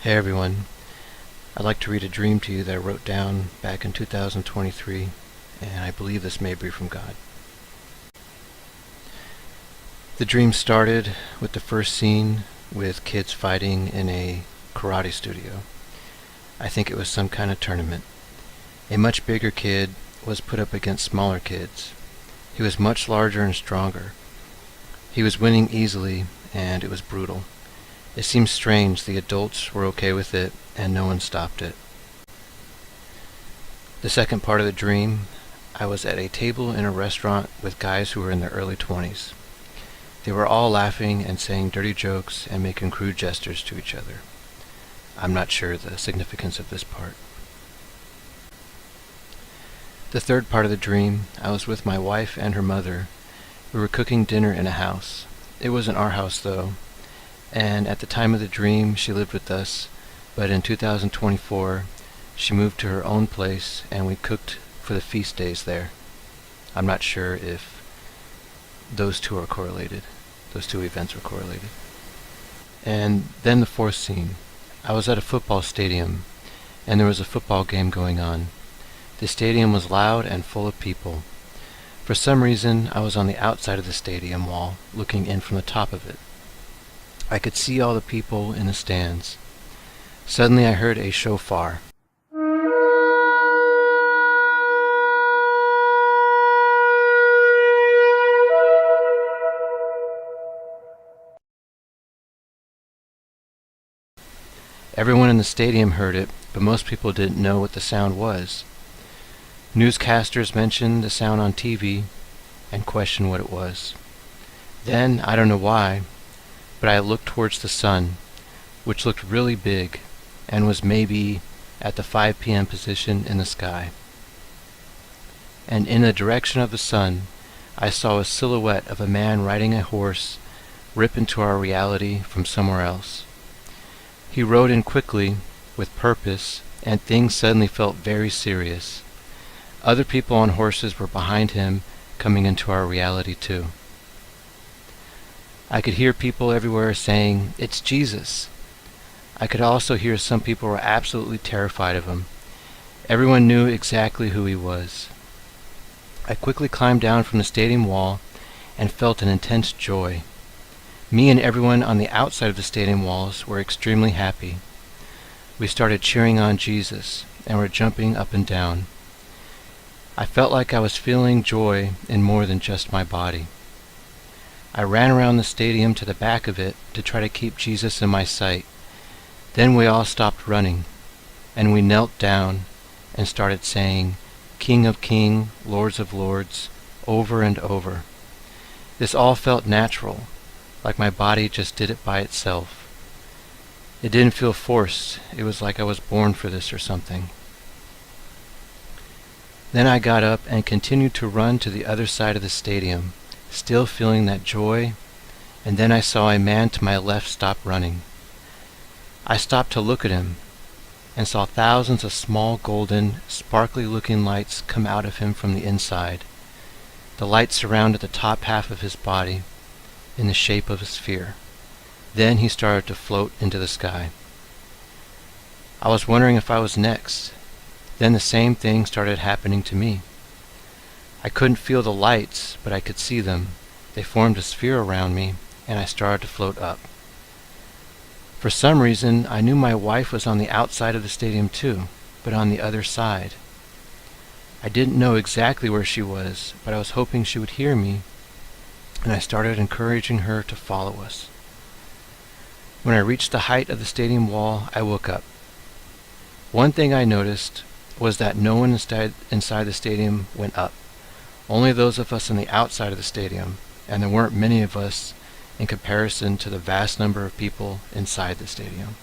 Hey everyone, I'd like to read a dream to you that I wrote down back in 2023, and I believe this may be from God. The dream started with the first scene with kids fighting in a karate studio. I think it was some kind of tournament. A much bigger kid was put up against smaller kids. He was much larger and stronger. He was winning easily, and it was brutal. It seemed strange the adults were okay with it and no one stopped it. The second part of the dream, I was at a table in a restaurant with guys who were in their early 20s. They were all laughing and saying dirty jokes and making crude gestures to each other. I'm not sure the significance of this part. The third part of the dream, I was with my wife and her mother. We were cooking dinner in a house. It wasn't our house though, and at the time of the dream she lived with us, but in 2024 she moved to her own place and we cooked for the feast days there. I'm not sure if those two events were correlated. And then the fourth scene. I was at a football stadium and there was a football game going on. The stadium was loud and full of people. For some reason I was on the outside of the stadium wall, looking in from the top of it. I could see all the people in the stands. Suddenly I heard a shofar. Everyone in the stadium heard it, but most people didn't know what the sound was. Newscasters mentioned the sound on TV and questioned what it was. Then, I don't know why, but I looked towards the sun, which looked really big and was maybe at the 5 p.m. position in the sky. And in the direction of the sun, I saw a silhouette of a man riding a horse rip into our reality from somewhere else. He rode in quickly, with purpose, and things suddenly felt very serious. Other people on horses were behind him, coming into our reality too. I could hear people everywhere saying, "It's Jesus." I could also hear some people were absolutely terrified of him. Everyone knew exactly who he was. I quickly climbed down from the stadium wall and felt an intense joy. Me and everyone on the outside of the stadium walls were extremely happy. We started cheering on Jesus and were jumping up and down. I felt like I was feeling joy in more than just my body. I ran around the stadium to the back of it to try to keep Jesus in my sight. Then we all stopped running, and we knelt down and started saying, "King of Kings, Lords of Lords," over and over. This all felt natural, like my body just did it by itself. It didn't feel forced. It was like I was born for this or something. Then I got up and continued to run to the other side of the stadium, still feeling that joy, and then I saw a man to my left stop running. I stopped to look at him and saw thousands of small golden, sparkly-looking lights come out of him from the inside. The lights surrounded the top half of his body in the shape of a sphere. Then he started to float into the sky. I was wondering if I was next. Then the same thing started happening to me. I couldn't feel the lights, but I could see them. They formed a sphere around me, and I started to float up. For some reason, I knew my wife was on the outside of the stadium too, but on the other side. I didn't know exactly where she was, but I was hoping she would hear me, and I started encouraging her to follow us. When I reached the height of the stadium wall, I woke up. One thing I noticed was that no one inside the stadium went up. Only those of us on the outside of the stadium, and there weren't many of us in comparison to the vast number of people inside the stadium.